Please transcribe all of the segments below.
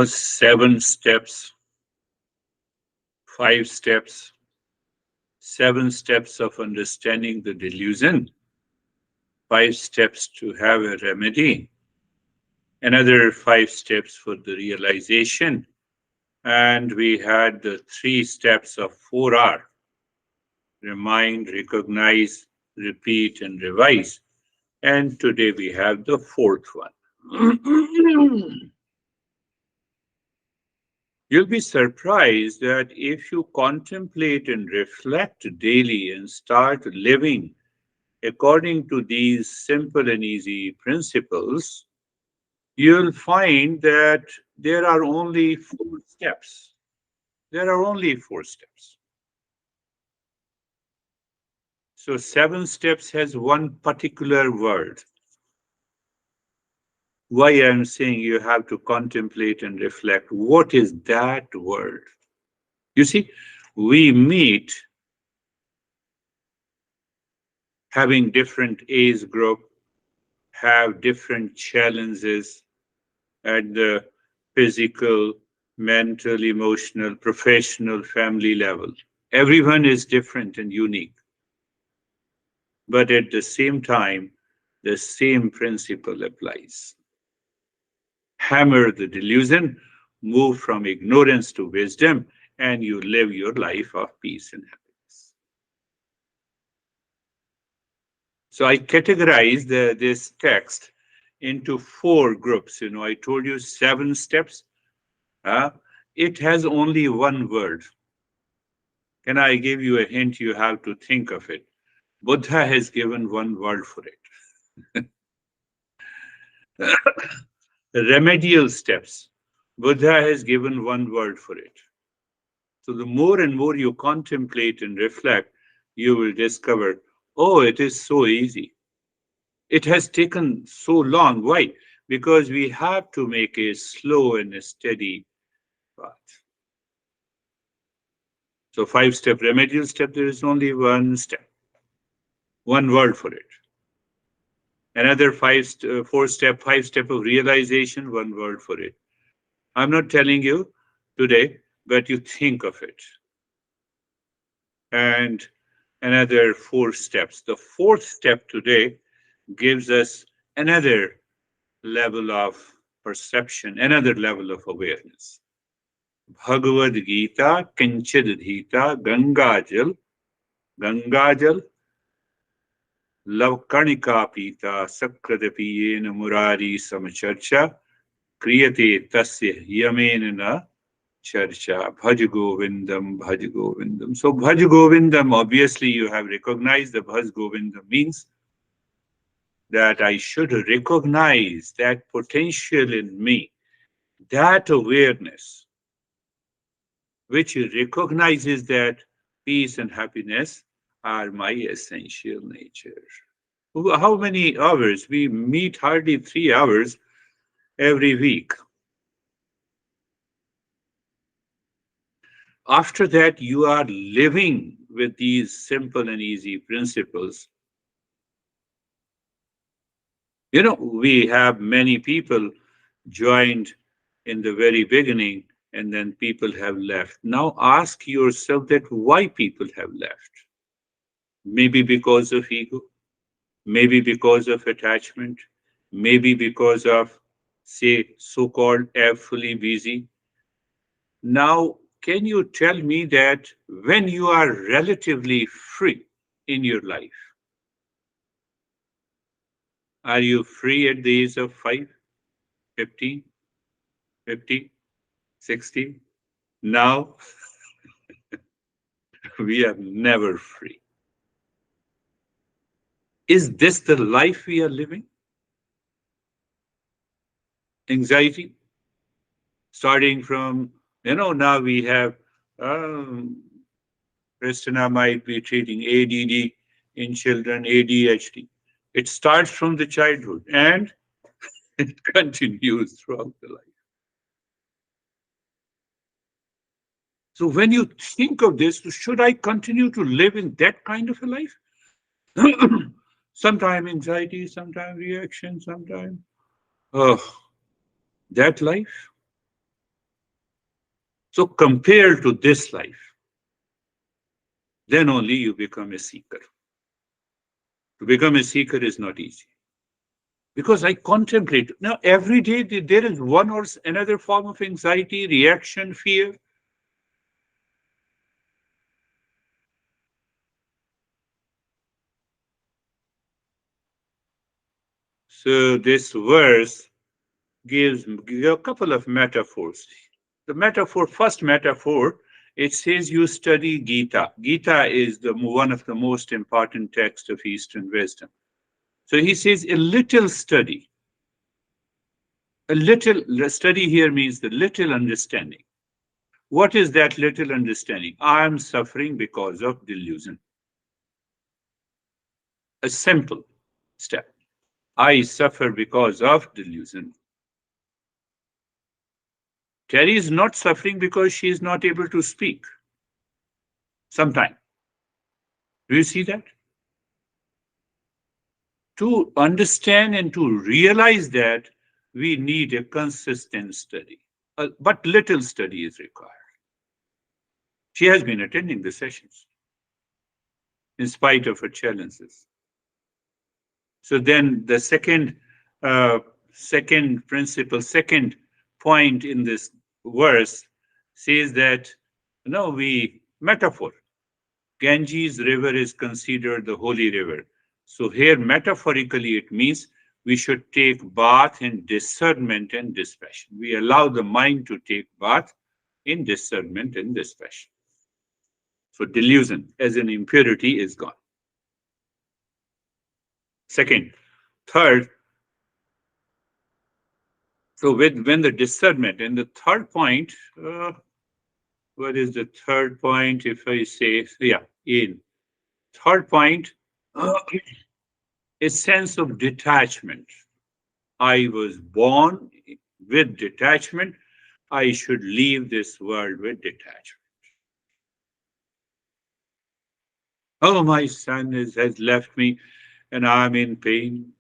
Seven steps, 5 steps, 7 steps of understanding the delusion, 5 steps to have a remedy, another 5 steps for the realization, and we had the 3 steps of 4R: remind, recognize, repeat, and revise. And today we have the fourth one. You'll be surprised that if you contemplate and reflect daily and start living according to these simple and easy principles, you'll find that there are only 4 steps. There are only 4 steps. So 7 steps has one particular word. Why I'm saying you have to contemplate and reflect. What is that word? You see, we meet having different age group, have different challenges at the physical, mental, emotional, professional, family level. Everyone is different and unique. But at the same time, the same principle applies. Hammer the delusion, move from ignorance to wisdom, and you live your life of peace and happiness. So I categorize this text into 4 groups. I told you 7 steps. It has only one word. Can I give you a hint? You have to think of it. Buddha has given one word for it. Remedial steps. Buddha has given one word for it. So the more and more you contemplate and reflect, you will discover, oh, it is so easy. It has taken so long. Why? Because we have to make a slow and a steady path. So 5 step remedial step, there is only one step, one word for it. Another 4 step, 5 step of realization, one word for it. I'm not telling you today, but you think of it. And another 4 steps. The 4th step today gives us another level of perception, another level of awareness. Bhagavad Gita, Kinchid Dhita, Gangajal, Lavkarnika Pita, Sakradapiyena Murari Samacharcha, Kriyate Tasya Yamenana Charcha, Bhaj Govindam, Bhaj Govindam. So Bhaj Govindam, obviously you have recognized the Bhaj Govindam means that I should recognize that potential in me, that awareness, which recognizes that peace and happiness are my essential nature. How many hours? We meet hardly 3 hours every week. After that, you are living with these simple and easy principles. We have many people joined in the very beginning, and then people have left. Now ask yourself that why people have left. Maybe because of ego, maybe because of attachment, maybe because of, say, so-called fully busy. Now, can you tell me that when you are relatively free in your life, are you free at the age of 5, 15, 50, 60? Now, we are never free. Is this the life we are living? Anxiety, starting from, now we have, Christina might be treating ADD in children, ADHD. It starts from the childhood and it continues throughout the life. So when you think of this, should I continue to live in that kind of a life? Sometimes anxiety, sometimes reaction, sometimes oh, that life. So compared to this life, then only you become a seeker. To become a seeker is not easy. Because I contemplate. Now, every day there is one or another form of anxiety, reaction, fear. So this verse gives a couple of metaphors. The metaphor, first metaphor, it says you study Gita. Gita is one of the most important texts of Eastern wisdom. So he says a little study. A little study here means the little understanding. What is that little understanding? I am suffering because of delusion. A simple step. I suffer because of delusion. Terry is not suffering because she is not able to speak. Sometime. Do you see that? To understand and to realize that, we need a consistent study. But little study is required. She has been attending the sessions in spite of her challenges. So then the second principle, second point in this verse says that, no, metaphor. Ganges river is considered the holy river. So here metaphorically it means we should take bath in discernment and dispassion. We allow the mind to take bath in discernment and dispassion. So delusion as an impurity is gone. Second. Third, so when the discernment, and the third point, what is the third point? If I say, yeah, in third point, a sense of detachment. I was born with detachment. I should leave this world with detachment. Oh, my son has left me and I'm in pain.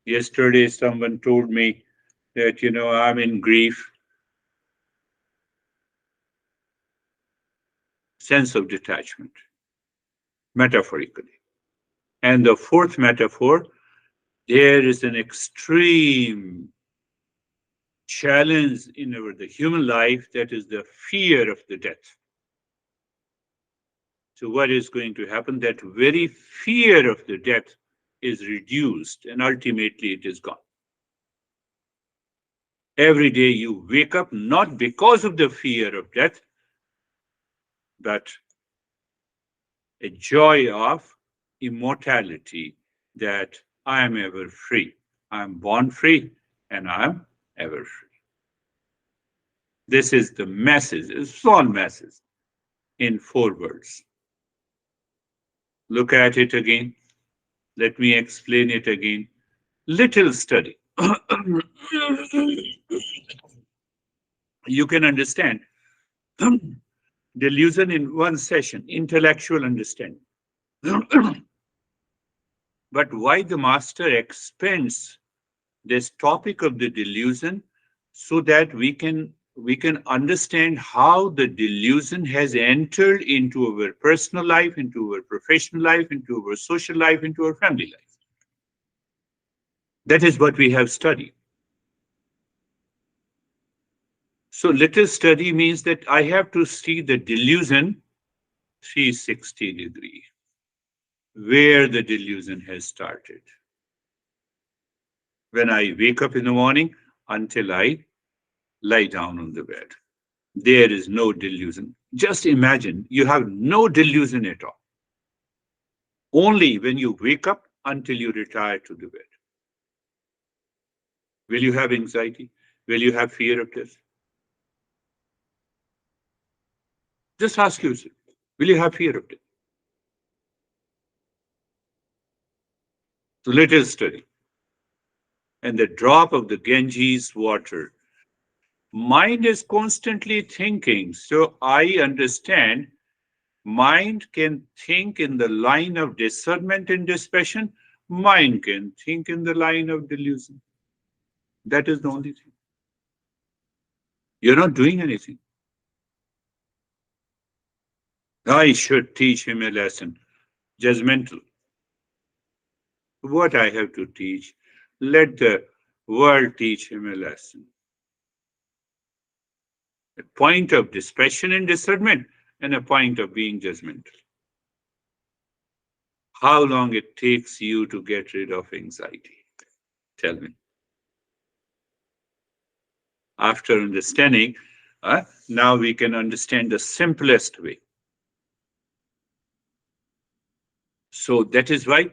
Yesterday, someone told me that, I'm in grief. Sense of detachment, metaphorically. And the fourth metaphor, there is an extreme challenge in the human life, that is the fear of the death. So what is going to happen? That very fear of the death is reduced and ultimately it is gone. Every day you wake up not because of the fear of death, but a joy of immortality, that I am ever free. I am born free and I am ever free. This is the message, a small message in 4 words. Look at it again. Let me explain it again. Little study. You can understand delusion in one session, intellectual understanding. But why the master expands this topic of the delusion, so that we can understand how the delusion has entered into our personal life, into our professional life, into our social life, into our family life. That is what we have studied. So little study means that I have to see the delusion 360 degree, where the delusion has started. When I wake up in the morning until I lie down on the bed, there is no delusion. Just imagine you have no delusion at all. Only when you wake up until you retire to the bed. Will you have anxiety? Will you have fear of death? Just ask yourself, will you have fear of death? So let us study. And the drop of the Ganges water. Mind is constantly thinking. So I understand mind can think in the line of discernment and dispassion, Mind can think in the line of delusion. That is the only thing. You're not doing anything. I should teach him a lesson. Judgmental. What I have to teach, let the world teach him a lesson. A point of dispassion and discernment, and a point of being judgmental. How long it takes you to get rid of anxiety? Tell me. After understanding, now we can understand the simplest way. So that is why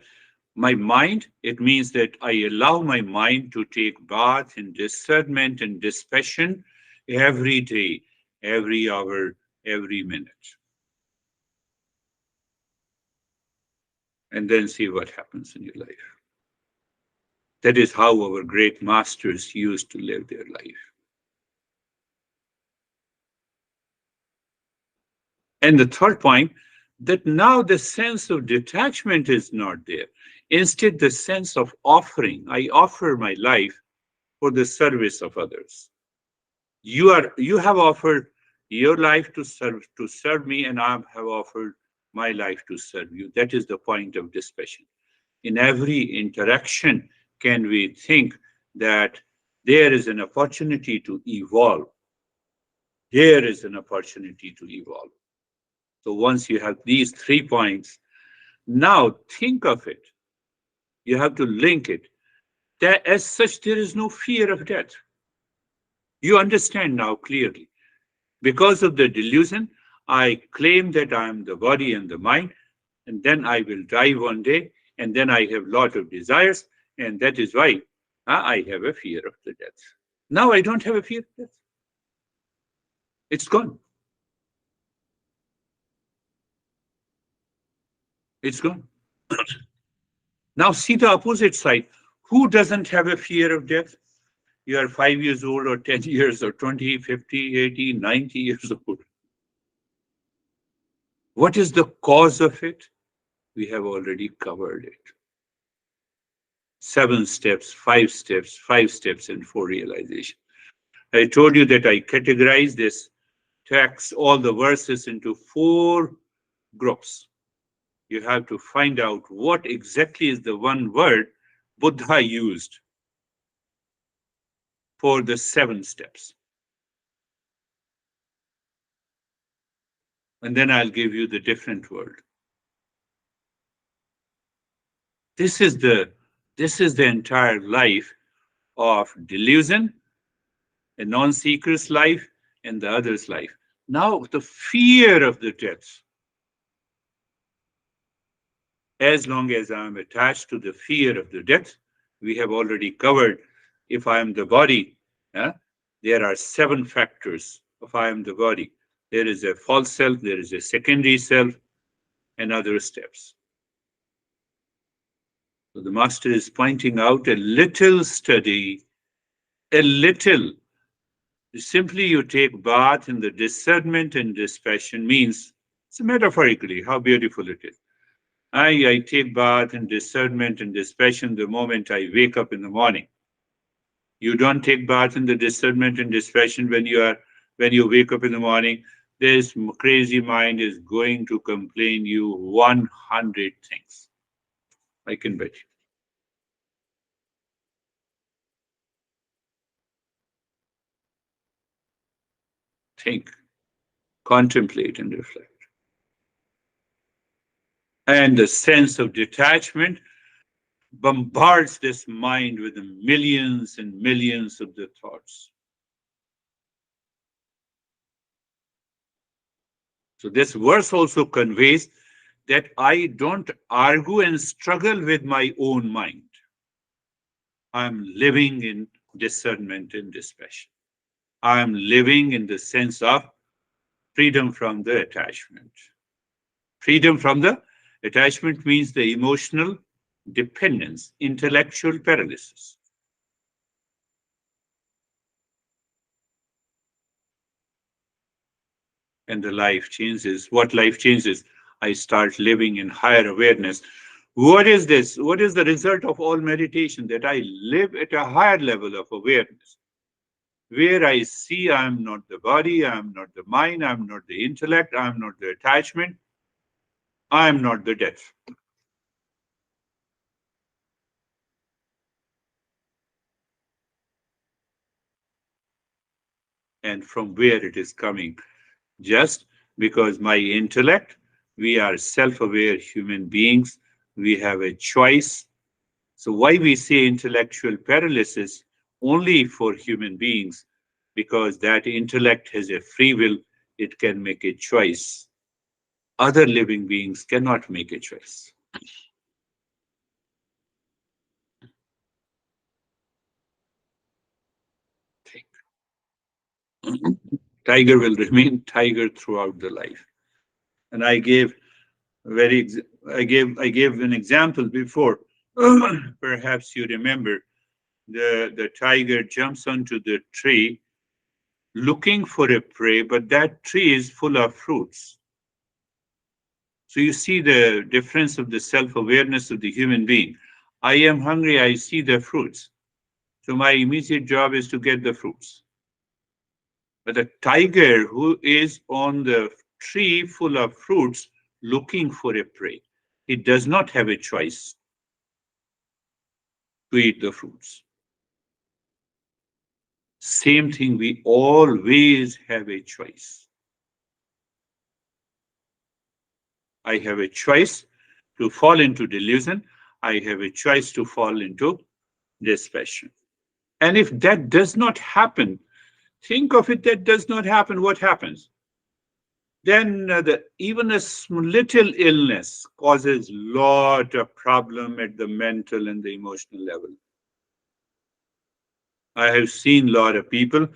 my mind, it means that I allow my mind to take bath in discernment and dispassion every day, every hour, every minute. And then see what happens in your life. That is how our great masters used to live their life. And the third point, that now the sense of detachment is not there. Instead, the sense of offering. I offer my life for the service of others. You have offered your life to serve me, and I have offered my life to serve you. That is the point of dispassion. In every interaction, can we think that there is an opportunity to evolve? There is an opportunity to evolve. So once you have these 3 points, now think of it. You have to link it. That as such, there is no fear of death. You understand now clearly. Because of the delusion, I claim that I am the body and the mind, and then I will die one day, and then I have lot of desires, and that is why I have a fear of the death. Now I don't have a fear of death. It's gone. It's gone. Now see the opposite side. Who doesn't have a fear of death? You are 5 years old or 10 years or 20, 50, 80, 90 years old. What is the cause of it? We have already covered it. 7 steps, 5 steps, 5 steps, and 4 realization. I told you that I categorize this text, all the verses, into 4 groups. You have to find out what exactly is the one word Buddha used for the 7 steps. And then I'll give you the different word. This is the entire life of delusion, a non-seeker's life, and the other's life. Now, the fear of the death. As long as I am attached to the fear of the death, we have already covered. If I am the body, there are 7 factors of I am the body. There is a false self, there is a secondary self, and other steps. So the master is pointing out a little study, a little. Simply you take bath in the discernment and dispassion means, it's metaphorically, how beautiful it is. I take bath in discernment and dispassion the moment I wake up in the morning. You don't take bath in the discernment and dispassion when you wake up in the morning. This crazy mind is going to complain you 100 things. I can bet you. Think, contemplate, and reflect. And the sense of detachment bombards this mind with the millions and millions of the thoughts. So this verse also conveys that I don't argue and struggle with my own mind. I'm living in discernment and dispassion. I'm living in the sense of freedom from the attachment. Freedom from the attachment means the emotional dependence, intellectual paralysis. And the life changes. What life changes? I start living in higher awareness. What is this? What is the result of all meditation? That I live at a higher level of awareness, where I see I am not the body, I am not the mind, I am not the intellect, I am not the attachment, I am not the death. And from where it is coming? Just because my intellect, we are self aware human beings, we have a choice. So, why we say intellectual paralysis only for human beings? Because that intellect has a free will, it can make a choice. Other living beings cannot make a choice. Tiger will remain tiger throughout the life. And very ex- I gave an example before. Perhaps you remember the tiger jumps onto the tree looking for a prey, but that tree is full of fruits. So you see the difference of the self-awareness of the human being. I am hungry, I see the fruits. So my immediate job is to get the fruits. But the tiger who is on the tree full of fruits looking for a prey, he does not have a choice to eat the fruits. Same thing, we always have a choice. I have a choice to fall into delusion. I have a choice to fall into dispassion. And if that does not happen, think of it, that does not happen, what happens? Then even a little illness causes lot of problem at the mental and the emotional level. I have seen a lot of people,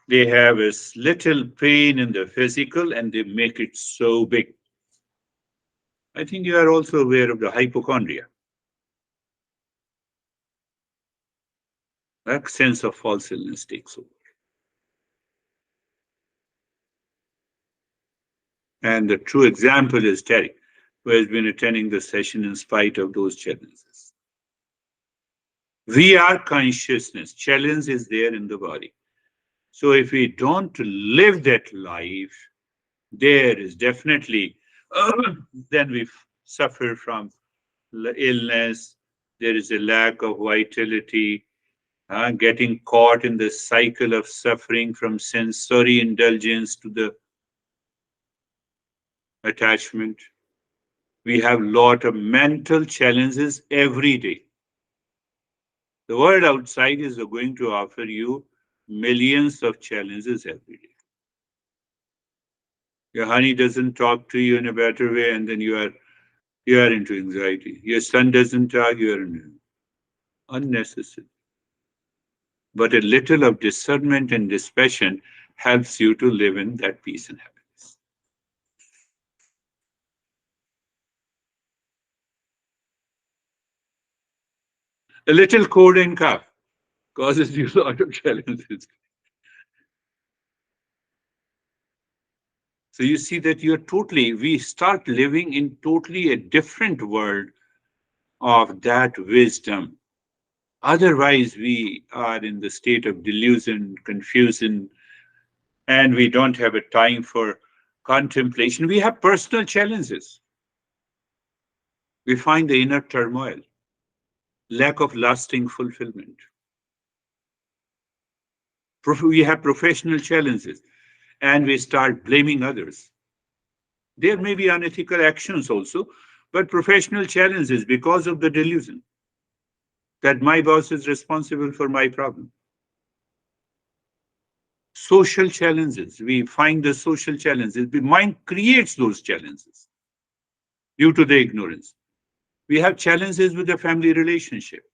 they have a little pain in the physical and they make it so big. I think you are also aware of the hypochondria. That sense of false illness takes over. And the true example is Terry, who has been attending the session in spite of those challenges. We are consciousness. Challenge is there in the body. So if we don't live that life, there is definitely, then we suffer from illness. There is a lack of vitality, getting caught in the cycle of suffering from sensory indulgence to the attachment. We have a lot of mental challenges every day. The world outside is going to offer you millions of challenges every day. Your honey doesn't talk to you in a better way, and then you are into anxiety. Your son doesn't talk, you are in unnecessary. But a little of discernment and dispassion helps you to live in that peace and happiness. A little cold and cough causes you a lot of challenges. So you see that we start living in totally a different world of that wisdom. Otherwise, we are in the state of delusion, confusion, and we don't have a time for contemplation. We have personal challenges. We find the inner turmoil, lack of lasting fulfillment. We have professional challenges, and we start blaming others. There may be unethical actions also, but professional challenges because of the delusion that my boss is responsible for my problem. Social challenges, we find the social challenges. The mind creates those challenges due to the ignorance. We have challenges with the family relationship.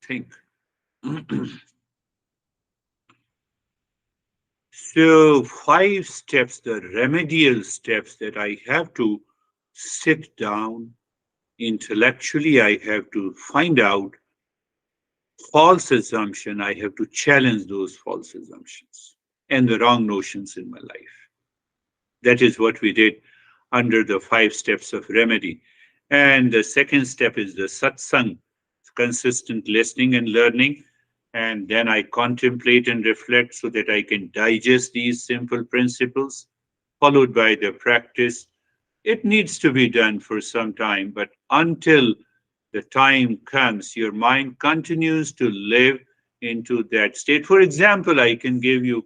Think. So, 5 steps, the remedial steps that I have to sit down intellectually, I have to find out false assumption, I have to challenge those false assumptions and the wrong notions in my life. That is what we did under the 5 steps of remedy. And the second step is the satsang, consistent listening and learning. And then I contemplate and reflect so that I can digest these simple principles, followed by the practice. It needs to be done for some time, but until the time comes, your mind continues to live into that state. For example, I can give you,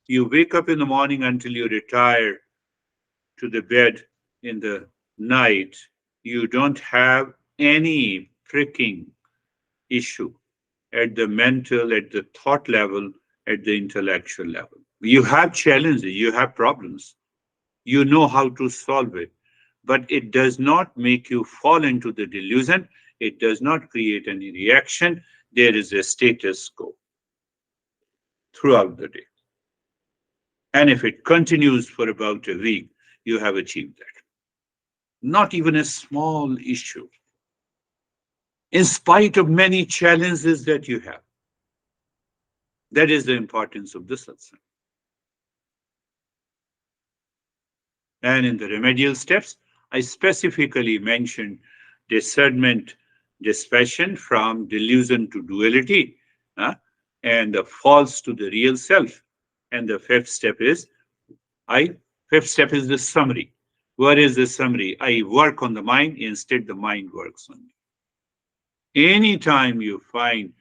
you wake up in the morning until you retire to the bed in the night, you don't have any pricking issue at the mental, at the thought level, at the intellectual level. You have challenges, you have problems, you know how to solve it, but it does not make you fall into the delusion, it does not create any reaction. There is a status quo throughout the day. And if it continues for about a week, you have achieved that. Not even a small issue, in spite of many challenges that you have. That is the importance of the satsang. And in the remedial steps, I specifically mentioned discernment, dispassion from delusion to duality, and the false to the real self. And the fifth step is the summary. What is the summary? I work on the mind, instead the mind works on me. Anytime you find,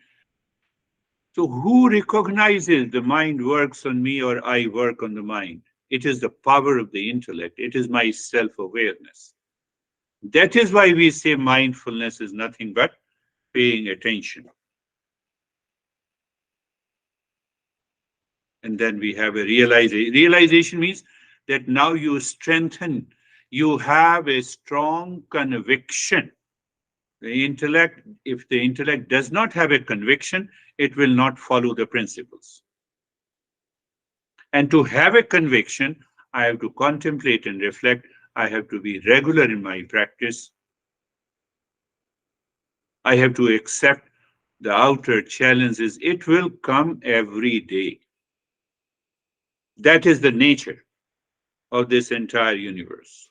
so who recognizes the mind works on me or I work on the mind? It is the power of the intellect. It is my self-awareness. That is why we say mindfulness is nothing but paying attention. And then we have a realization. Realization means that now you strengthen, you have a strong conviction. The intellect, if the intellect does not have a conviction, it will not follow the principles. And to have a conviction, I have to contemplate and reflect. I have to be regular in my practice. I have to accept the outer challenges. It will come every day. That is the nature of this entire universe.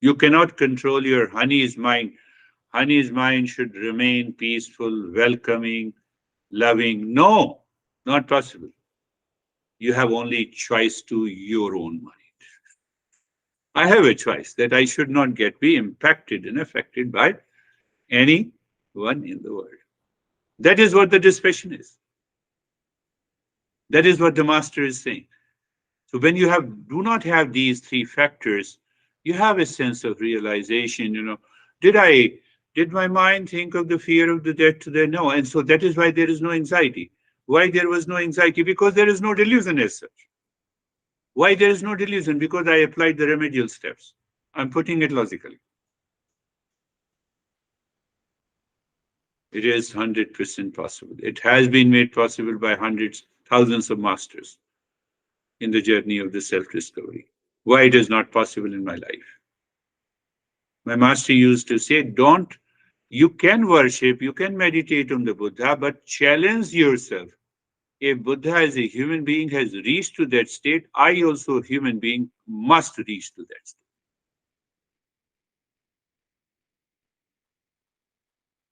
You cannot control your honey's mind. Honey's mind should remain peaceful, welcoming, loving. No, not possible. You have only choice to your own mind. I have a choice that I should not be impacted and affected by anyone in the world. That is what the dispassion is. That is what the master is saying. So when you do not have these 3 factors, you have a sense of realization, did my mind think of the fear of the death today? No. And so that is why there is no anxiety. Why there was no anxiety? Because there is no delusion as such. Why there is no delusion? Because I applied the remedial steps. I'm putting it logically. It is 100% possible. It has been made possible by hundreds, thousands of masters in the journey of the self-discovery. Why it is not possible in my life? My master used to say, you can worship, you can meditate on the Buddha, but challenge yourself. If Buddha as a human being has reached to that state, I also, a human being, must reach to that state.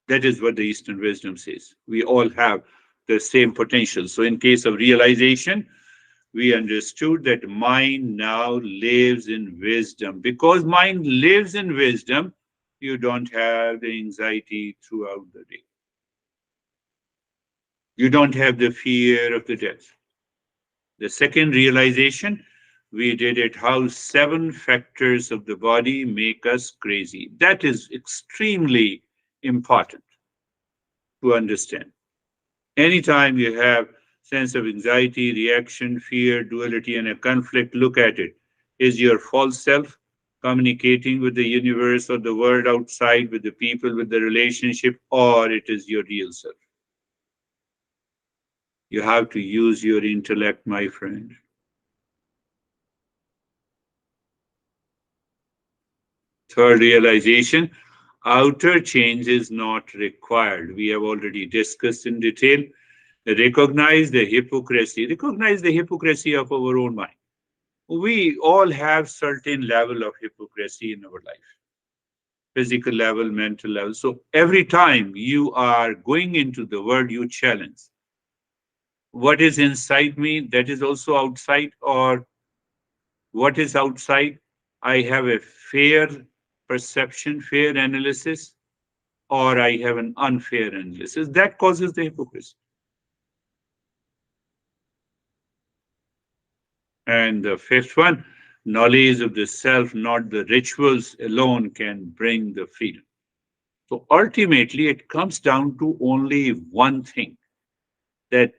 That is what the Eastern wisdom says. We all have the same potential. So in case of realization, we understood that mind now lives in wisdom. Because mind lives in wisdom, you don't have the anxiety throughout the day. You don't have the fear of the death. The second realization, we did it how 7 factors of the body make us crazy. That is extremely important to understand. Anytime you have sense of anxiety, reaction, fear, duality, and a conflict, look at it. Is your false self communicating with the universe or the world outside, with the people, with the relationship, or it is your real self? You have to use your intellect, my friend. Third realization, outer change is not required. We have already discussed in detail. Recognize the hypocrisy of our own mind. We all have certain level of hypocrisy in our life, physical level, mental level. So every time you are going into the world, you challenge what is inside me that is also outside, or what is outside. I have a fair perception, fair analysis, or I have an unfair analysis. That causes the hypocrisy. And the fifth one, knowledge of the self, not the rituals alone, can bring the freedom. So ultimately, it comes down to only one thing, that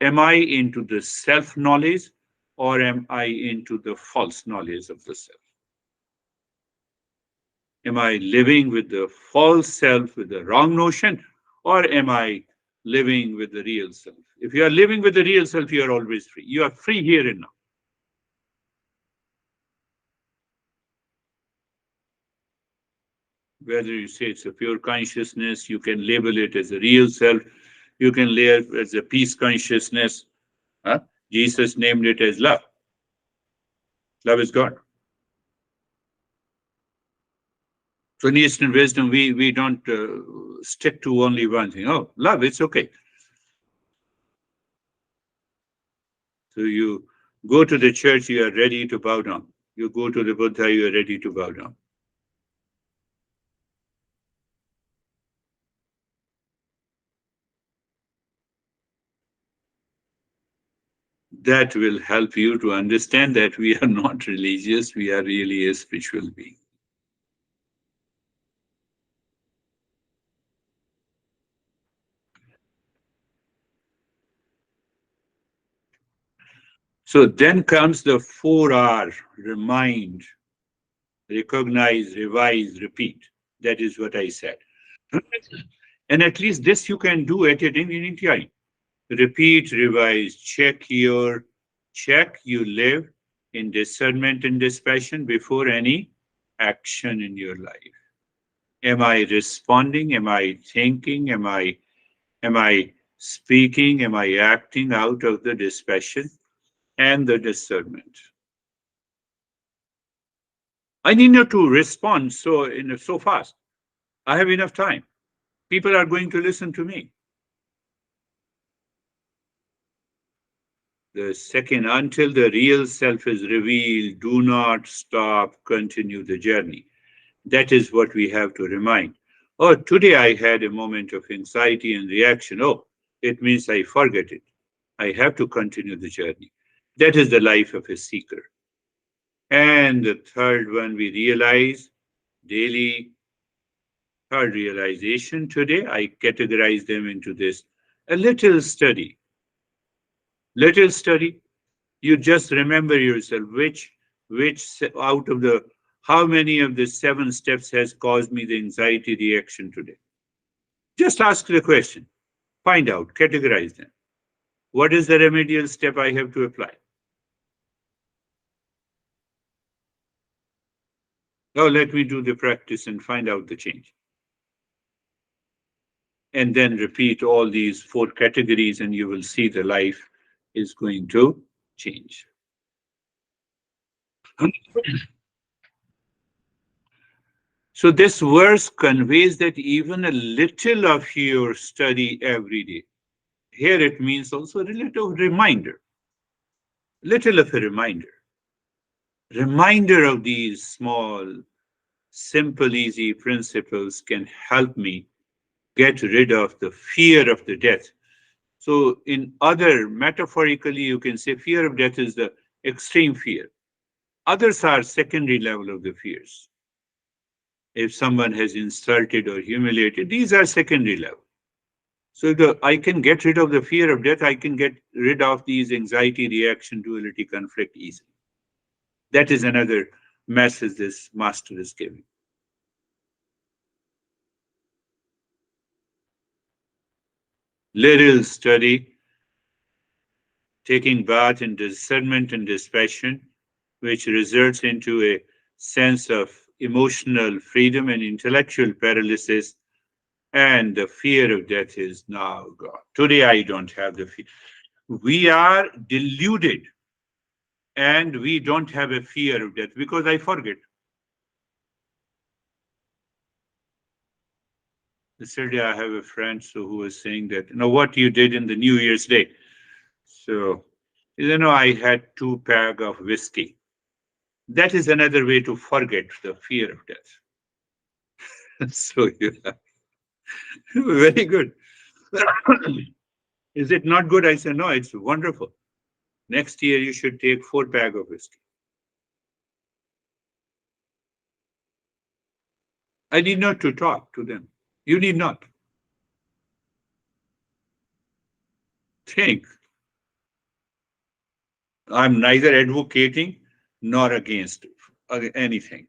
am I into the self knowledge, or am I into the false knowledge of the self? Am I living with the false self, with the wrong notion, or am I living with the real self? If you are living with the real self, you are always free. You are free here and now. Whether you say it's a pure consciousness, you can label it as a real self, you can label it as a peace consciousness. Huh? Jesus named it as love. Love is God. So in Eastern wisdom, we don't stick to only one thing. Oh, love, it's okay. So you go to the church, you are ready to bow down. You go to the Buddha, you are ready to bow down. That will help you to understand that we are not religious, we are really a spiritual being. So then comes the 4R: remind, recognize, revise, repeat. That is what I said. And at least this you can do at any time. Repeat, revise, check you live in discernment and dispassion before any action in your life. Am I responding? Am I thinking? Am I speaking? Am I acting out of the dispassion and the discernment? I need not to respond so fast. I have enough time. People are going to listen to me. The second, until the real self is revealed, do not stop, continue the journey. That is what we have to remind. Oh, today I had a moment of anxiety and reaction. Oh, it means I forget it. I have to continue the journey. That is the life of a seeker. And the third one, we realize daily. Third realization today, I categorize them into this: a little study. Little study. You just remember yourself out of the how many of the 7 steps has caused me the anxiety reaction today. Just ask the question, find out, categorize them. What is the remedial step I have to apply? Now let me do the practice and find out the change. And then repeat all these 4 categories, and you will see the life is going to change. So this verse conveys that even a little of your study every day. Here it means also a little reminder, little of a reminder. Reminder of these small, simple, easy principles can help me get rid of the fear of the death. So in other, metaphorically, you can say fear of death is the extreme fear. Others are secondary level of the fears. If someone has insulted or humiliated, these are secondary level. So I can get rid of the fear of death, I can get rid of these anxiety, reaction, duality, conflict easily. That is another message this master is giving. Little study, taking bath in discernment and dispassion, which results into a sense of emotional freedom and intellectual paralysis, and the fear of death is now gone. Today I don't have the fear. We are deluded And we don't have a fear of death because I forget. Yesterday, I have a friend who was saying that, what you did in the New Year's Day. So, I had 2 packs of whiskey. That is another way to forget the fear of death. So, very good. Is it not good? I said, no, it's wonderful. Next year, you should take 4 packs of whiskey. I need not to talk to them. You need not. Think. I'm neither advocating nor against anything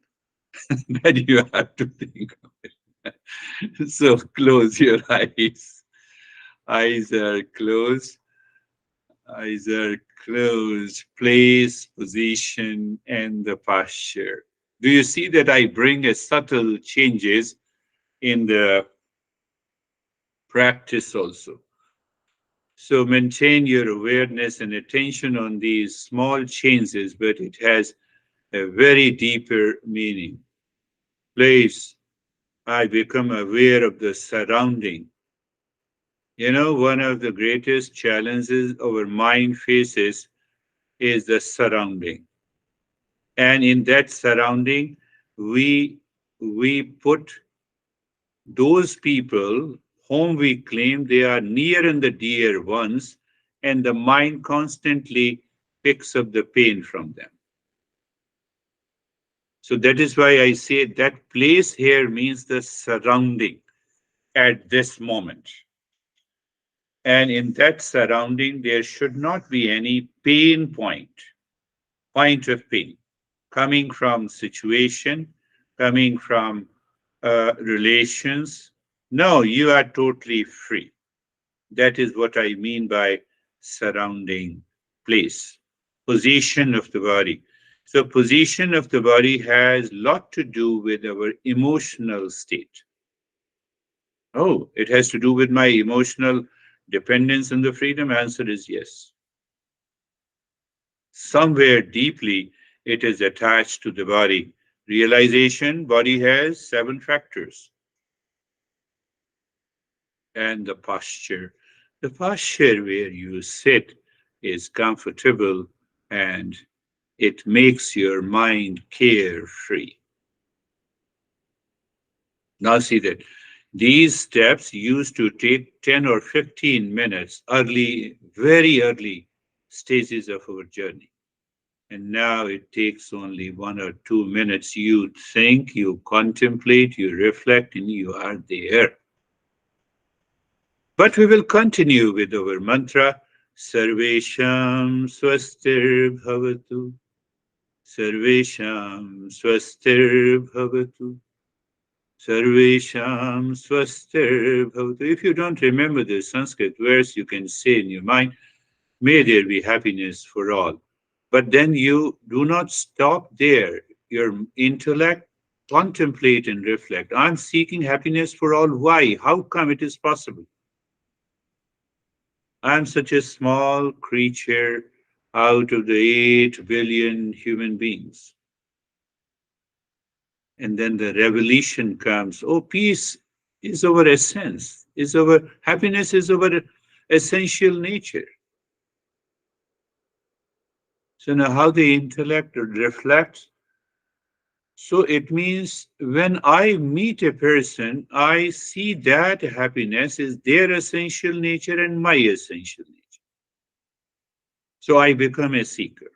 that you have to think of it. So close your eyes. Eyes are closed. Eyes are closed. Place, position, and the posture. Do you see that I bring a subtle changes in the practice also? So maintain your awareness and attention on these small changes, but it has a very deeper meaning. Place, I become aware of the surrounding. One of the greatest challenges our mind faces is the surrounding. And in that surrounding, we we put those people whom we claim they are near and the dear ones, and the mind constantly picks up the pain from them. So that is why I say that place here means the surrounding at this moment. And in that surrounding, there should not be any point of pain coming from situation, coming from relations. No, you are totally free. That is what I mean by surrounding place, position of the body. So position of the body has lot to do with our emotional state. Oh, it has to do with my emotional dependence on the freedom? Answer is yes. Somewhere deeply, it is attached to the body. Realization, body has 7 factors. And the posture. The posture where you sit is comfortable and it makes your mind carefree. Now see that these steps used to take 10 or 15 minutes early, very early stages of our journey. And now it takes only 1 or 2 minutes. You think, you contemplate, you reflect, and you are there. But we will continue with our mantra Sarvesham Swastir Bhavatu. Sarvesham Swastir Bhavatu. Sarvesham Swastir Bhavatu. If you don't remember the Sanskrit verse, you can say in your mind, may there be happiness for all. But then you do not stop there. Your intellect contemplate and reflect. I'm seeking happiness for all. Why? How come it is possible? I'm such a small creature out of the 8 billion human beings. And then the revelation comes. Oh, peace is our essence, is our happiness, is our essential nature. So now how the intellect reflects. So it means when I meet a person, I see that happiness is their essential nature and my essential nature. So I become a seeker.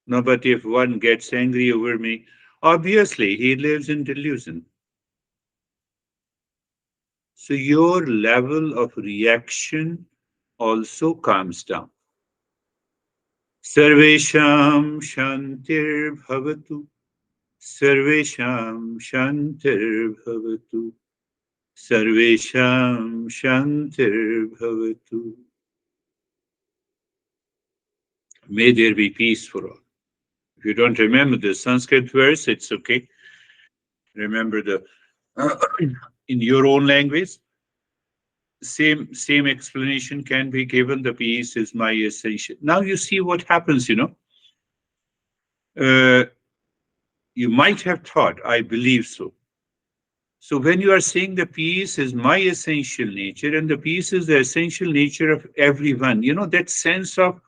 No, but if one gets angry over me, obviously he lives in delusion. So your level of reaction also comes down. Sarvesham Shantir Bhavatu. Sarvesham Shantir Bhavatu. Sarvesham Shantir Bhavatu. May there be peace for all. If you don't remember the Sanskrit verse, it's okay. Remember the in your own language. same explanation can be given. The peace is my essential. Now you see what happens. Uh, you might have thought, I believe so. So when you are saying the peace is my essential nature and the peace is the essential nature of everyone, that sense of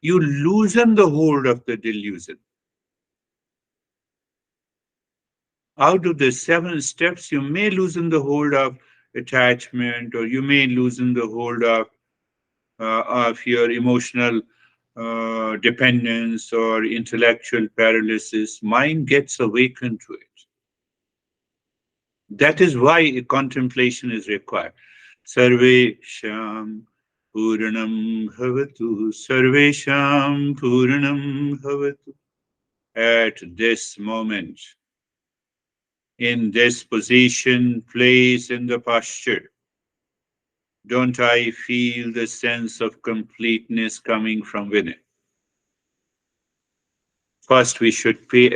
you loosen the hold of the delusion. Out of the 7 steps, you may loosen the hold of attachment, or you may loosen the hold of your emotional dependence or intellectual paralysis. Mind gets awakened to it. That is why contemplation is required. Sarvesham Puranam Bhavatu, Sarvesham Puranam Bhavatu. At this moment, in this position, place, in the posture, don't I feel the sense of completeness coming from within? First, we should pay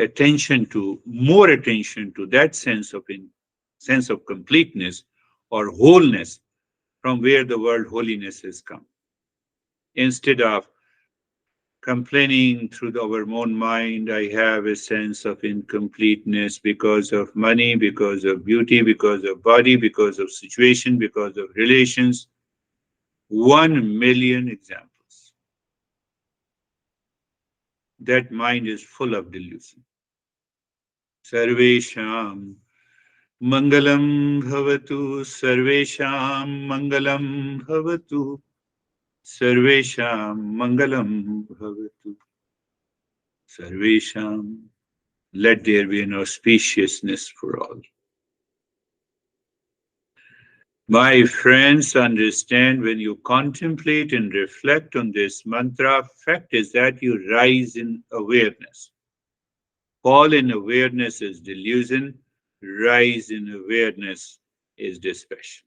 more attention to that sense of completeness or wholeness from where the word holiness has come. Instead of complaining through our own mind, I have a sense of incompleteness because of money, because of beauty, because of body, because of situation, because of relations. 1 million examples. That mind is full of delusion. Sarvesham Mangalam Bhavatu, Sarvesham Mangalam Bhavatu, Sarvesham Mangalam Bhavatu, Sarvesham. Let there be an auspiciousness for all. My friends, understand when you contemplate and reflect on this mantra, fact is that you rise in awareness. Fall in awareness is delusion, rise in awareness is dispassion.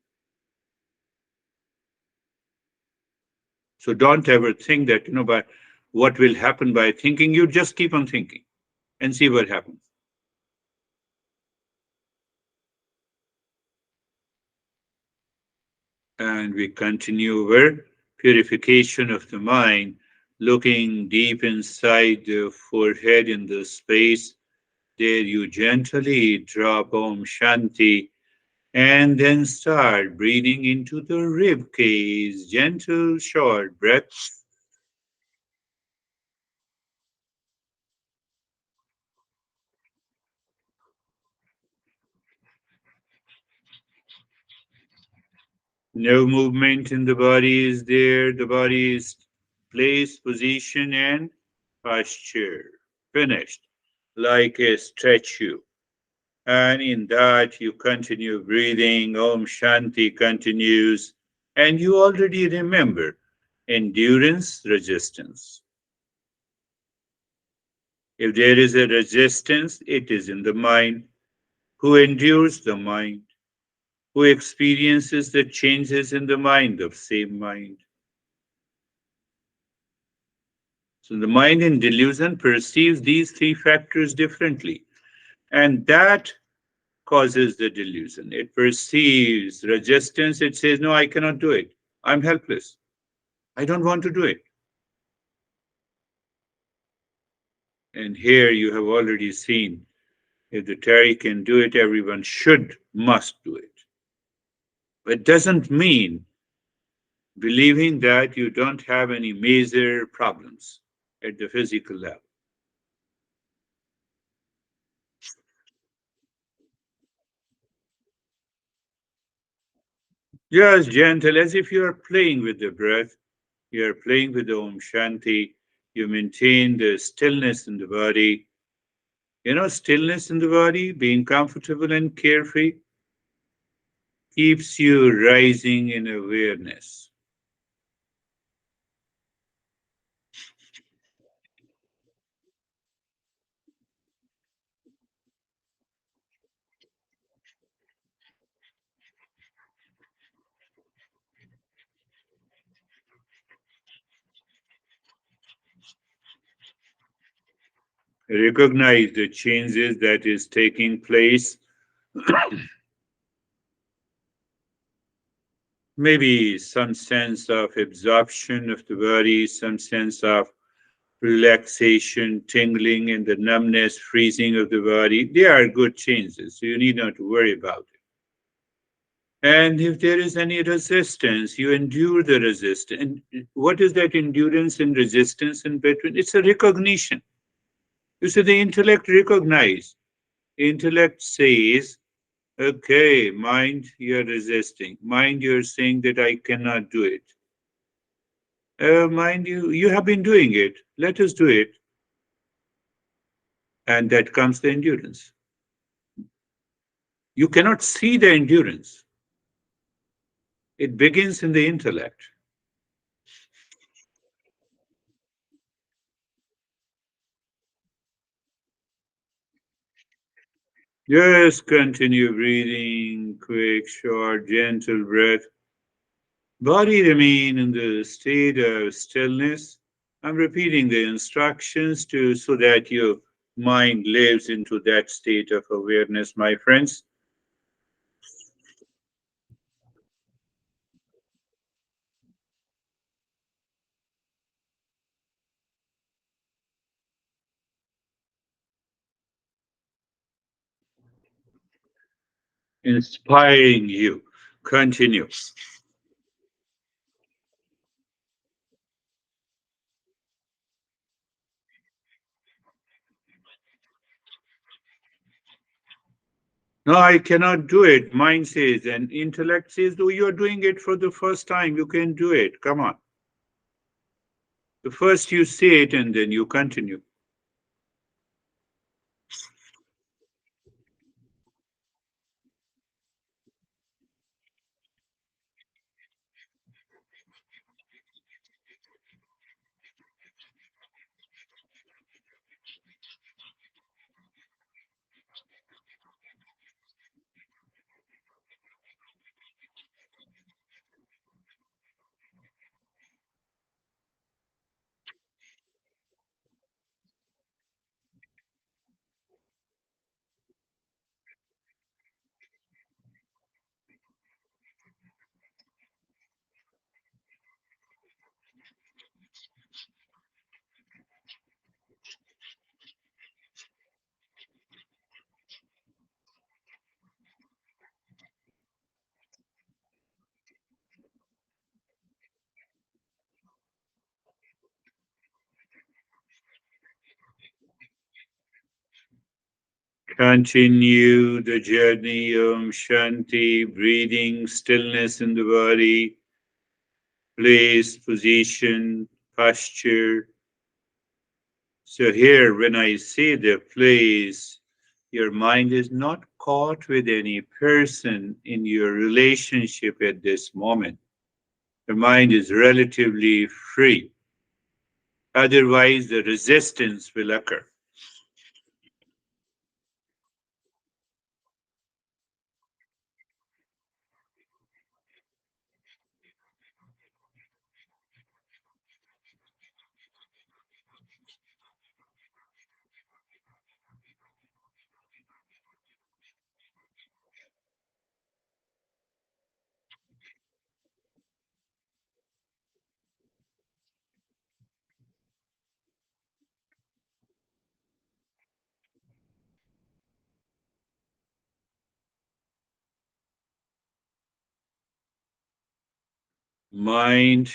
So don't ever think that, but what will happen by thinking, you just keep on thinking and see what happens. And we continue our purification of the mind, looking deep inside the forehead in the space. There you gently drop Om Shanti and then start breathing into the rib cage, gentle, short breaths. No movement in the body is there. The body is place, position, and posture. Finished. Like a statue. And in that, you continue breathing. Om Shanti continues. And you already remember endurance, resistance. If there is a resistance, it is in the mind. Who endures the mind? Who experiences the changes in the mind of same mind? So the mind in delusion perceives these 3 factors differently, and that causes the delusion. It perceives resistance. It says, no, I cannot do it. I'm helpless. I don't want to do it. And here you have already seen, if the Terry can do it, everyone must do it. It doesn't mean believing that you don't have any major problems at the physical level. Just gentle, as if you are playing with the breath, you are playing with the Om Shanti, you maintain the stillness in the body. Stillness in the body, being comfortable and carefree, keeps you rising in awareness. Recognize the changes that is taking place. maybe some sense of absorption of the body, some sense of relaxation, tingling, and the numbness, freezing of the body. They are good changes, so you need not to worry about it. And if there is any resistance, you endure the resistance. And what is that endurance and resistance in between? It's a recognition. You see, the intellect recognize. Intellect says, okay, mind, you're resisting. Mind, you're saying that I cannot do it. Mind, you have been doing it. Let us do it. And that comes the endurance. You cannot see the endurance. It begins in the intellect. Just continue breathing, quick, short, gentle breath. Body remain in the state of stillness. I'm repeating the instructions to so that your mind lives into that state of awareness, my friends. Inspiring you. Continue. No, I cannot do it. Mind says, and intellect says, oh, you're doing it for the first time. You can do it. Come on. The first you say it and then you continue. Continue the journey of Shanti, breathing, stillness in the body, place, position, posture. So, here, when I say the place, your mind is not caught with any person in your relationship at this moment. Your mind is relatively free. Otherwise, the resistance will occur. Mind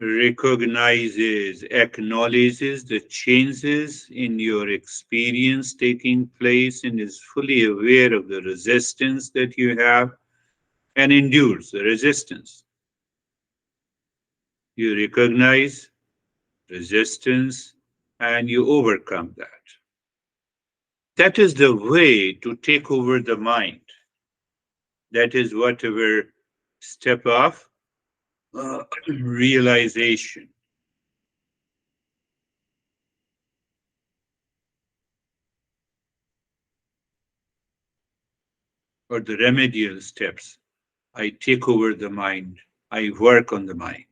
recognizes, acknowledges the changes in your experience taking place and is fully aware of the resistance that you have and endures the resistance. You recognize resistance and you overcome that. That is the way to take over the mind. That is whatever step of realization or the remedial steps. I take over the mind. I work on the mind.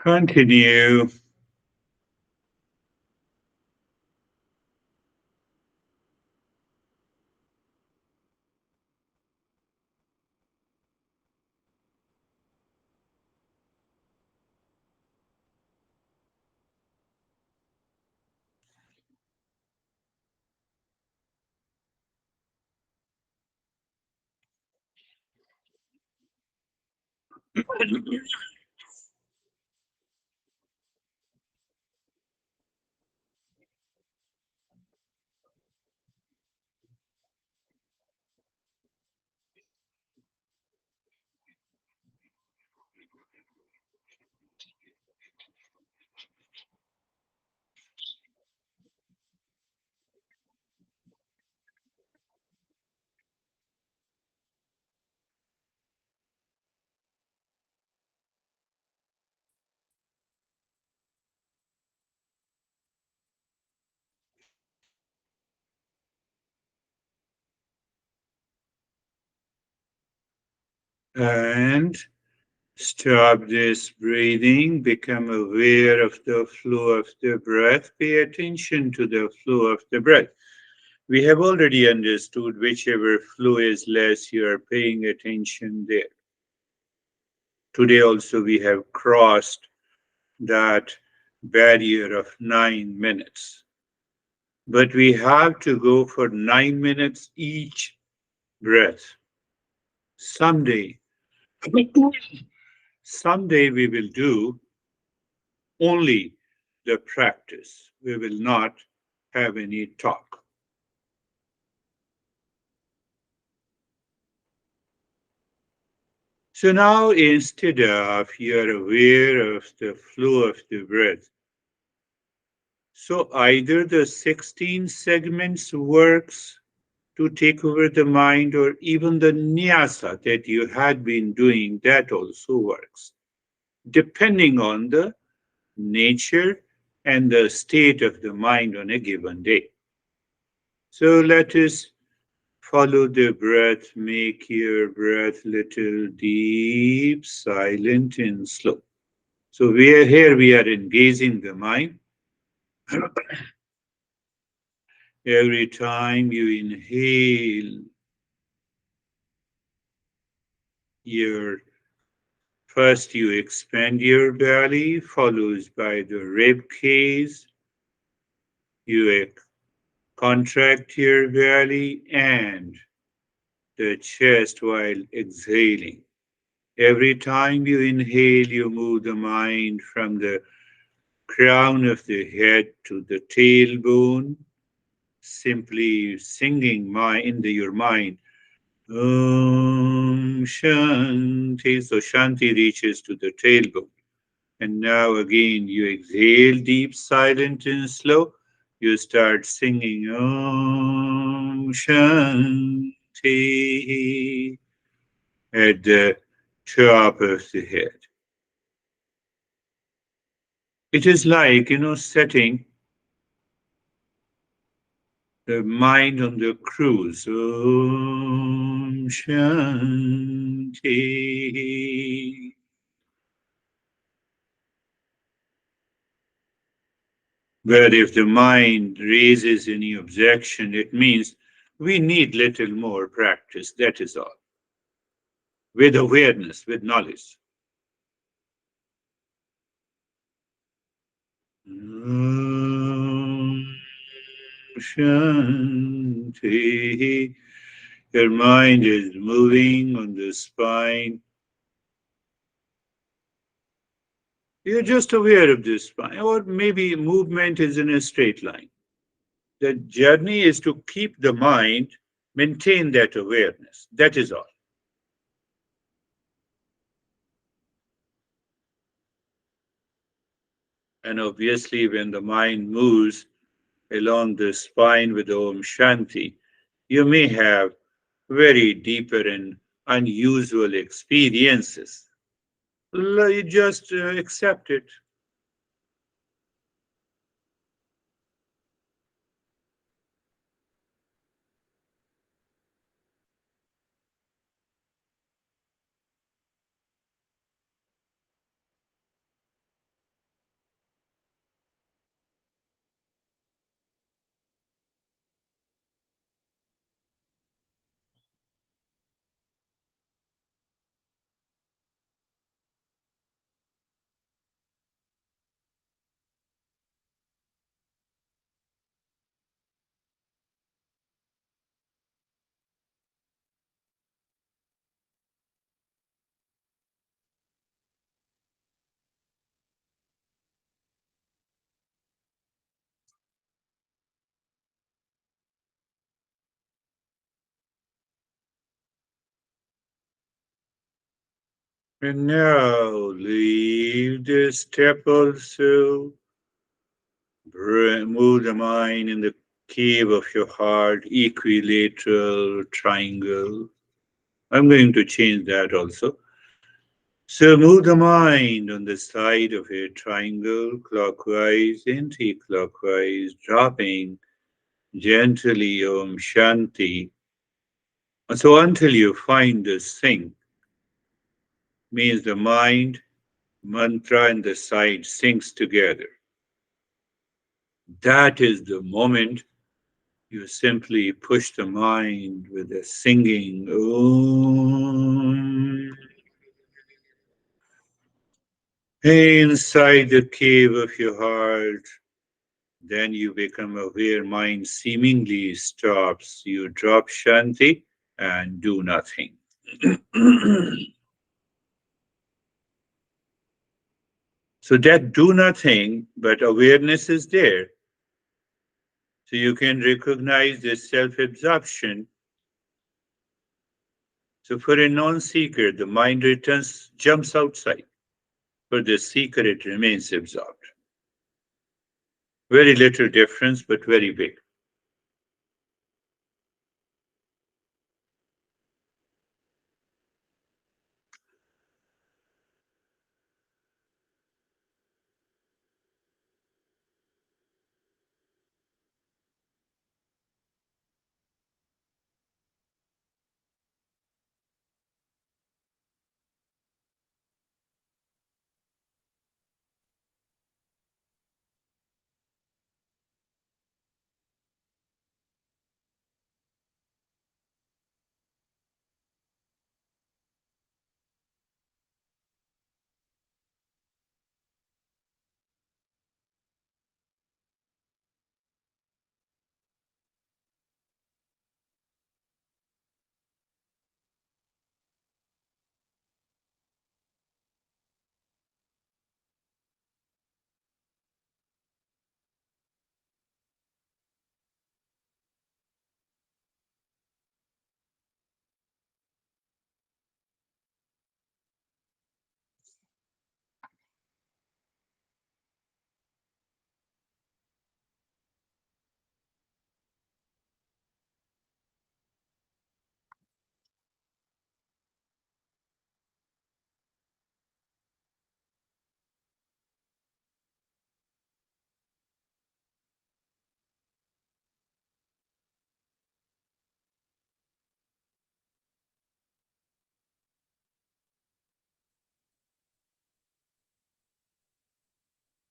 Continue. And stop this breathing, become aware of the flow of the breath, pay attention to the flow of the breath. We have already understood whichever flow is less, you are paying attention there. Today also we have crossed that barrier of 9 minutes. But we have to go for 9 minutes each breath. Someday, someday we will do only the practice. We will not have any talk. So now instead of you're aware of the flow of the breath, so either the 16 segments works to take over the mind, or even the nyasa that you had been doing, that also works, depending on the nature and the state of the mind on a given day. So let us follow the breath, make your breath little deep, silent, and slow. So we are engaging the mind. Every time you inhale, your first you expand your belly, followed by the rib cage. You contract your belly and the chest while exhaling. Every time you inhale, you move the mind from the crown of the head to the tailbone, simply singing your mind, Om Shanti. So Shanti reaches to the tailbone. And now again, you exhale deep, silent, and slow. You start singing Om Shanti at the top of the head. It is like, setting the mind on the cruise. Om Shanti. But if the mind raises any objection, it means we need little more practice. That is all. With awareness, with knowledge. Om Shanti. Your mind is moving on the spine. You're just aware of this spine, or maybe movement is in a straight line. The journey is to keep the mind, maintain that awareness. That is all. And obviously, when the mind moves along the spine with Om Shanti, you may have very deeper and unusual experiences. You just accept it. And now leave this step also. Move the mind in the cave of your heart, equilateral triangle. I'm going to change that also. So move the mind on the side of a triangle, clockwise, anti-clockwise, dropping gently Om Shanti. So until you find this thing, means the mind, mantra, and the side syncs together. That is the moment you simply push the mind with the singing Om inside the cave of your heart. Then you become aware, mind seemingly stops. You drop Shanti and do nothing. So that do nothing, but awareness is there. So you can recognize this self absorption. So for a non seeker, the mind returns, jumps outside. For the seeker, it remains absorbed. Very little difference, but very big.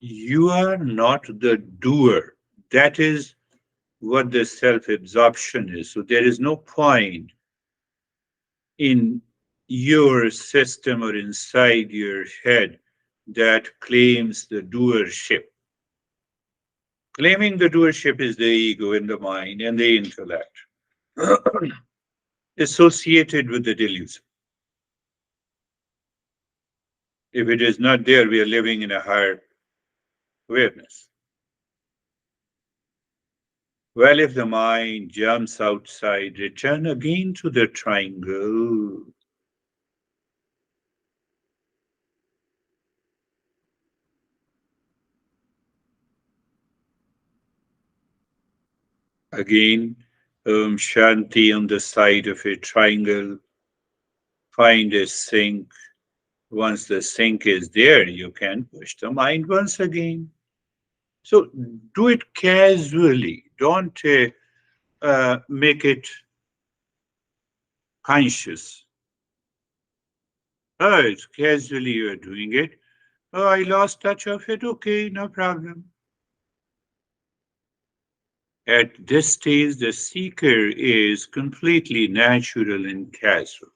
You are not the doer. That is what the self absorption is. So there is no point in your system or inside your head that claims the doership. Claiming the doership is the ego and the mind and the intellect associated with the delusion. If it is not there, we are living in a higher awareness. Well, if the mind jumps outside, return again to the triangle. Again, Shanti on the side of a triangle. Find a sink. Once the sink is there, you can push the mind once again. So do it casually. Don't make it conscious. Oh, it's casually you're doing it. Oh, I lost touch of it. Okay, no problem. At this stage, the seeker is completely natural and casual.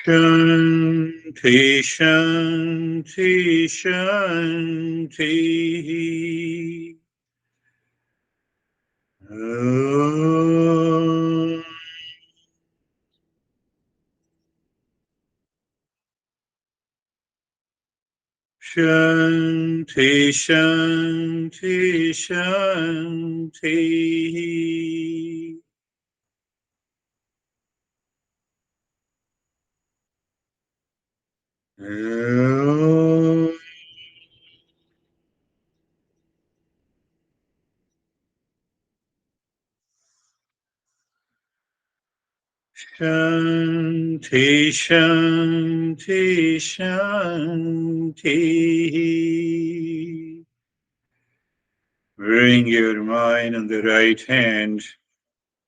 Shanti, Shanti, Shanti. Om. Shanti, Shanti, Shanti. Om. Shanti, Shanti, Shanti. Bring your mind on the right hand,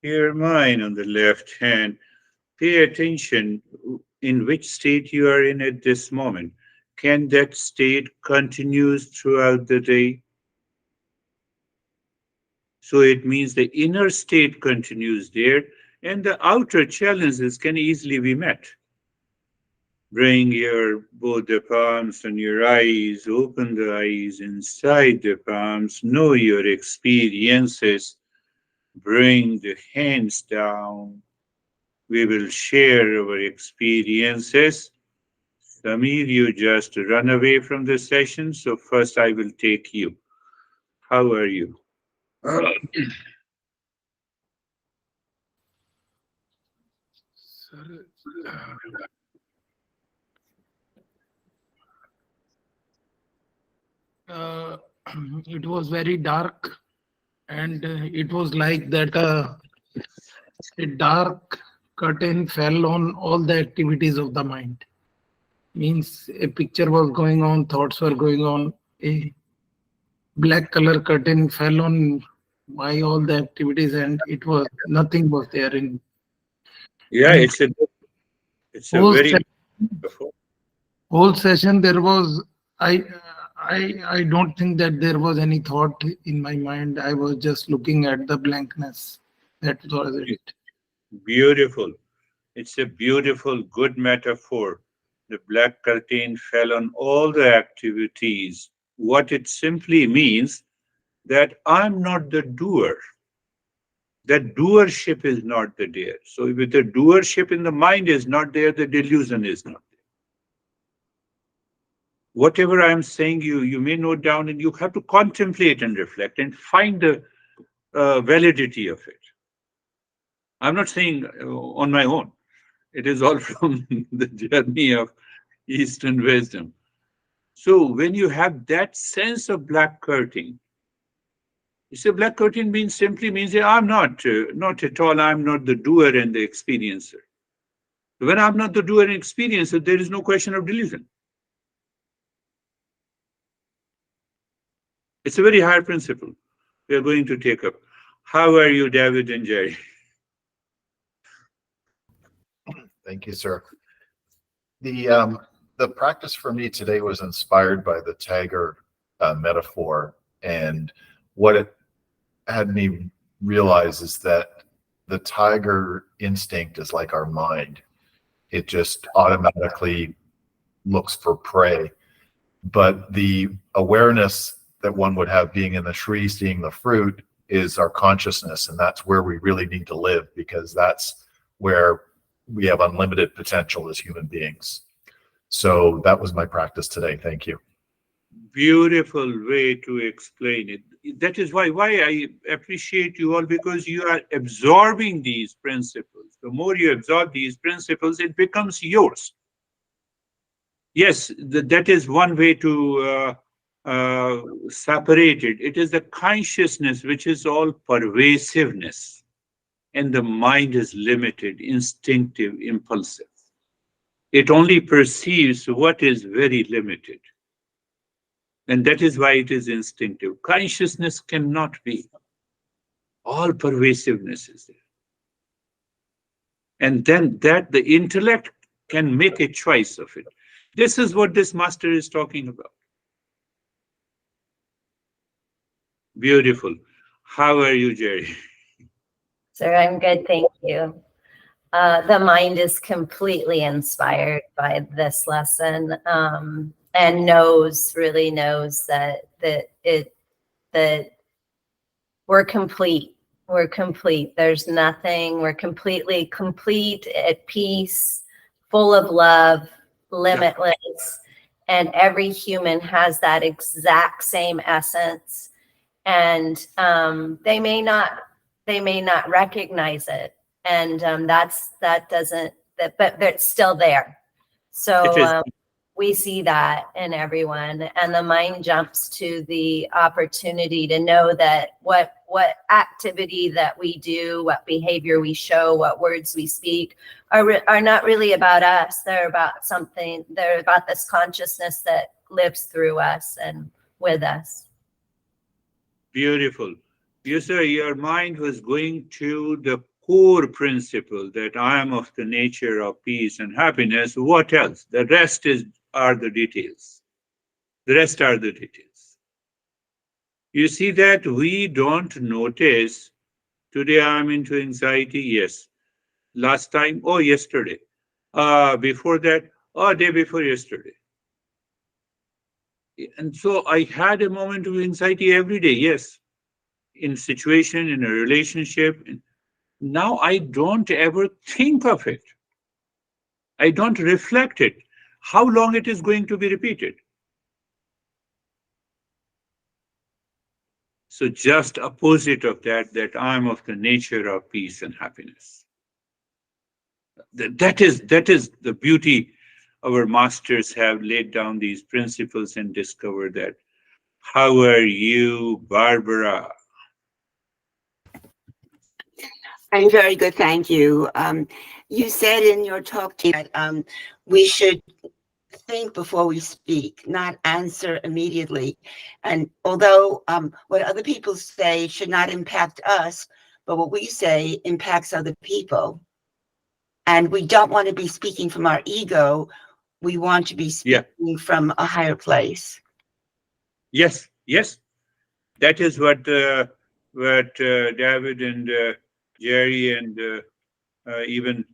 your mind on the left hand. Pay attention in which state you are in at this moment. Can that state continues throughout the day? So it means the inner state continues there, and the outer challenges can easily be met. Bring your both the palms on your eyes, open the eyes inside the palms, know your experiences, bring the hands down. We will share our experiences. Samir, you just run away from the session, so first I will take you. How are you? Sir, uh, it was very dark, and it was like that a dark curtain fell on all the activities of the mind. Means a picture was going on, thoughts were going on. A black color curtain fell on my all the activities, and it was nothing was there in Yeah, and it's a whole very se- beautiful. whole session there was I don't think that there was any thought in my mind. I was just looking at the blankness. That was it. Beautiful. It's a beautiful, good metaphor. The black curtain fell on all the activities. What it simply means that I'm not the doer. That doership is not the there. So if the doership in the mind is not there, the delusion is not there. Whatever I'm saying, you may note down and you have to contemplate and reflect and find the validity of it. I'm not saying on my own. It is all from the journey of Eastern wisdom. So when you have that sense of black curtain, you say black curtain means simply means that I'm not at all. I'm not the doer and the experiencer. When I'm not the doer and experiencer, there is no question of delusion. It's a very high principle we are going to take up. How are you, David and Jerry? Thank you, sir. The the practice for me today was inspired by the tiger metaphor, and what it had me realize is that the tiger instinct is like our mind. It just automatically looks for prey. But the awareness that one would have being in the tree, seeing the fruit, is our consciousness. And that's where we really need to live, because that's where we have unlimited potential as human beings. So that was my practice today. Thank you. Beautiful way to explain it. That is why I appreciate you all, because you are absorbing these principles. The more you absorb these principles, it becomes yours. Yes, that is one way to separate it. It is the consciousness which is all pervasiveness, and the mind is limited, instinctive, impulsive. It only perceives what is very limited. And that is why it is instinctive. Consciousness cannot be. All pervasiveness is there. And then that the intellect can make a choice of it. This is what this master is talking about. Beautiful. How are you, Jerry? Sir, I'm good, thank you. The mind is completely inspired by this lesson, and really knows that we're complete. We're complete. There's nothing. We're completely complete, at peace, full of love, limitless. And every human has that exact same essence. And they may not recognize it. And but it's still there. It is. So we see that in everyone, and the mind jumps to the opportunity to know that what activity that we do, what behavior we show, what words we speak are not really about us. They're about something. They're about this consciousness that lives through us and with us. Beautiful. You sir, your mind was going to the core principle that I am of the nature of peace and happiness. What else? The rest are the details. The rest are the details. You see that we don't notice, today I'm into anxiety, yes. Last time, oh, yesterday. Before that, oh, day before yesterday. And so I had a moment of anxiety every day, yes. In situation, in a relationship. Now I don't ever think of it. I don't reflect it. How long it is going to be repeated? So just opposite of that I'm of the nature of peace and happiness. That is the beauty. Our masters have laid down these principles and discovered that. How are you, Barbara? I'm very good, thank you. You said in your talk that we should think before we speak, not answer immediately. And although what other people say should not impact us, but what we say impacts other people. And we don't want to be speaking from our ego. We want to be speaking from a higher place. Yes. That is what David and Jerry and even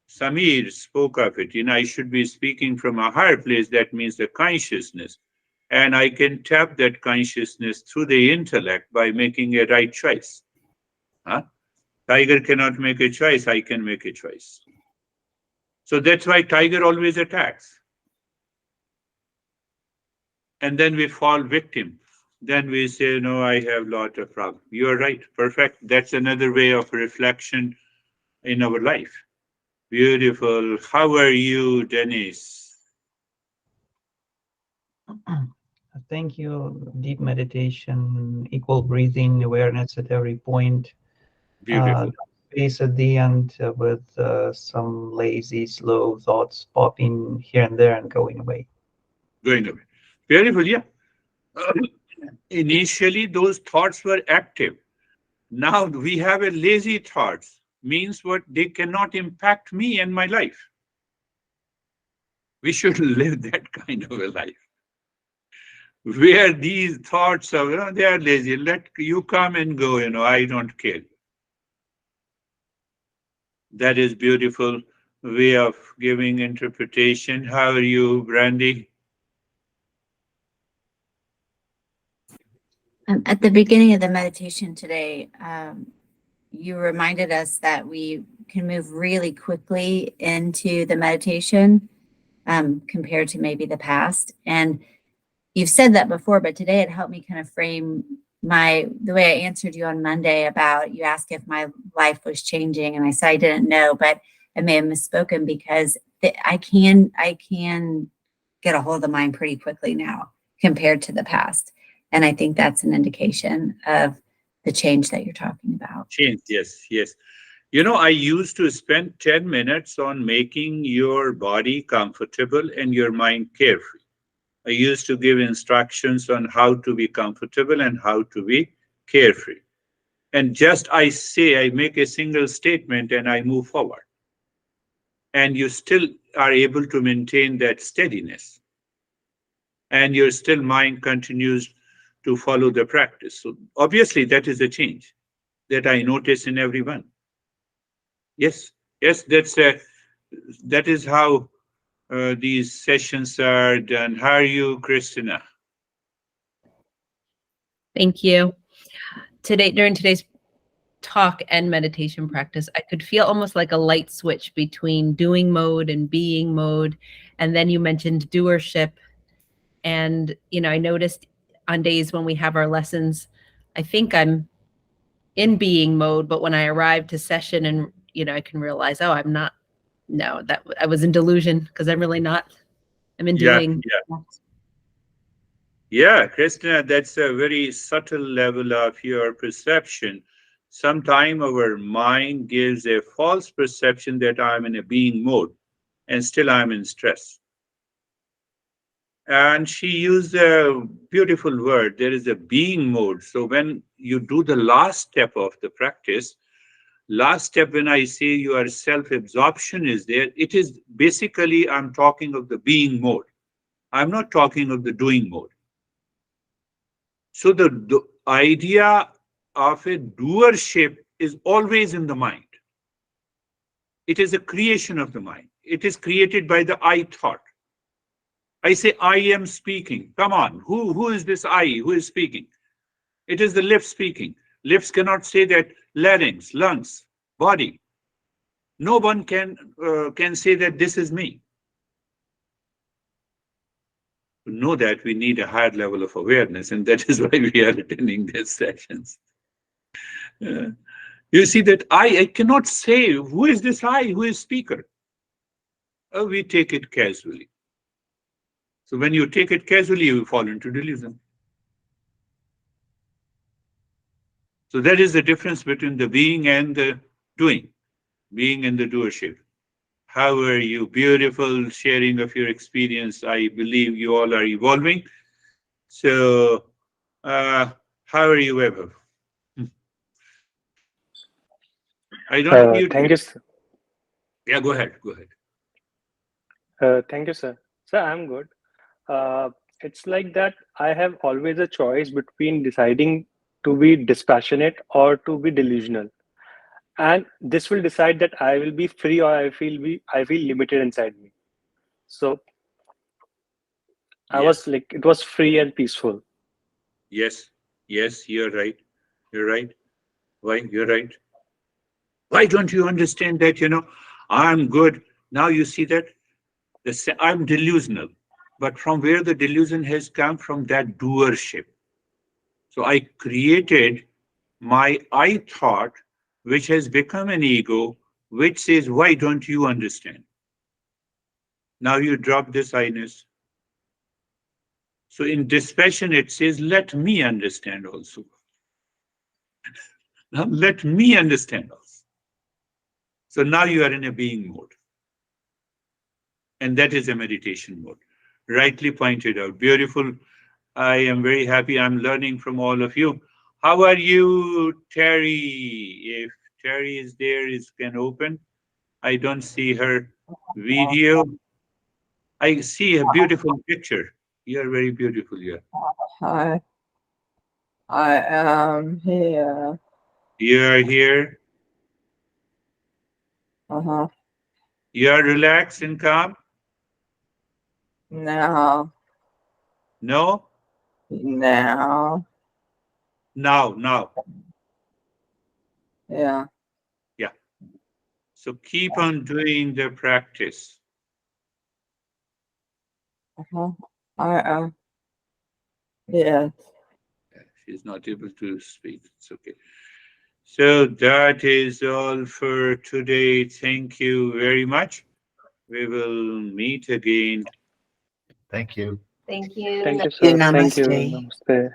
Samir spoke of it. I should be speaking from a higher place. That means the consciousness. And I can tap that consciousness through the intellect by making a right choice. Tiger cannot make a choice. I can make a choice. So that's why tiger always attacks. And then we fall victim. Then we say, no, I have a lot of problems. You are right. Perfect. That's another way of reflection in our life. Beautiful. How are you, Dennis? Thank you. Deep meditation, equal breathing, awareness at every point. Beautiful. Space at the end with some lazy, slow thoughts popping here and there and going away. Going away. Beautiful, yeah. Initially, those thoughts were active. Now we have a lazy thoughts. Means what? They cannot impact me and my life. We should live that kind of a life. Where these thoughts are, they are lazy. Let you come and go, I don't care. That is beautiful way of giving interpretation. How are you, Brandy? At the beginning of the meditation today, you reminded us that we can move really quickly into the meditation compared to maybe the past. And you've said that before, but today it helped me kind of frame the way I answered you on Monday about, you asked if my life was changing, and I said I didn't know, but I may have misspoken because I can get a hold of the mind pretty quickly now compared to the past. And I think that's an indication of the change that you're talking about. Change, yes. I used to spend 10 minutes on making your body comfortable and your mind carefree. I used to give instructions on how to be comfortable and how to be carefree. And just I make a single statement and I move forward. And you still are able to maintain that steadiness. And your still mind continues to follow the practice. So obviously that is a change that I notice in everyone. Yes, yes, that is how these sessions are done. How are you, Christina? Thank you. During today's talk and meditation practice, I could feel almost like a light switch between doing mode and being mode. And then you mentioned doership. And, I noticed on days when we have our lessons, I think I'm in being mode, but when I arrive to session and, I can realize, oh, I'm not, no, that I was in delusion because I'm really not, I'm in doing. Yeah, Christina, that's a very subtle level of your perception. Sometimes our mind gives a false perception that I'm in a being mode and still I'm in stress. And she used a beautiful word. There is a being mode. So when you do the last step of the practice, last step, when I say your self-absorption is there, it is basically, I'm talking of the being mode. I'm not talking of the doing mode. So the idea of a doership is always in the mind. It is a creation of the mind. It is created by the I thought. I say, I am speaking. Come on, who is this I who is speaking? It is the lips speaking. Lips cannot say that. Larynx, lungs, body. No one can say that this is me. To know that, we need a higher level of awareness, and that is why we are attending these sessions. You see that I cannot say, who is this I, who is speaker? We take it casually. So when you take it casually, you fall into delusion. So that is the difference between the being and the doing, being and the doership. How are you? Beautiful sharing of your experience. I believe you all are evolving. So, how are you, Weber? I don't see you. Thank you, sir. Yeah, go ahead. Go ahead. Thank you, sir. Sir, I'm good. It's like that I have always a choice between deciding to be dispassionate or to be delusional. And this will decide that I will be free or I feel limited inside me. So I was like, it was free and peaceful. Yes, yes, you're right. You're right. Why? You're right. Why don't you understand that, I'm good. Now you see that I'm delusional. But from where the delusion has come from, that doership. So I created my I thought, which has become an ego, which says, why don't you understand? Now you drop this I-ness. So in dispassion, it says, let me understand also. Now let me understand also. So now you are in a being mode. And that is a meditation mode. Rightly pointed out. Beautiful. I am very happy. I'm learning from all of you. How are you, Terry? If Terry is there, it can open. I don't see her video. I see a beautiful picture. You are very beautiful here. Hi, I am here. You are here. Uh-huh. You are relaxed and calm? Now. No? Now. Now. Yeah. Yeah. So keep on doing the practice. Uh-huh. I am. Yes. She's not able to speak. It's okay. So that is all for today. Thank you very much. We will meet again. Thank you. Thank you. Thank you, sir. Thank you. Namaste. Namaste.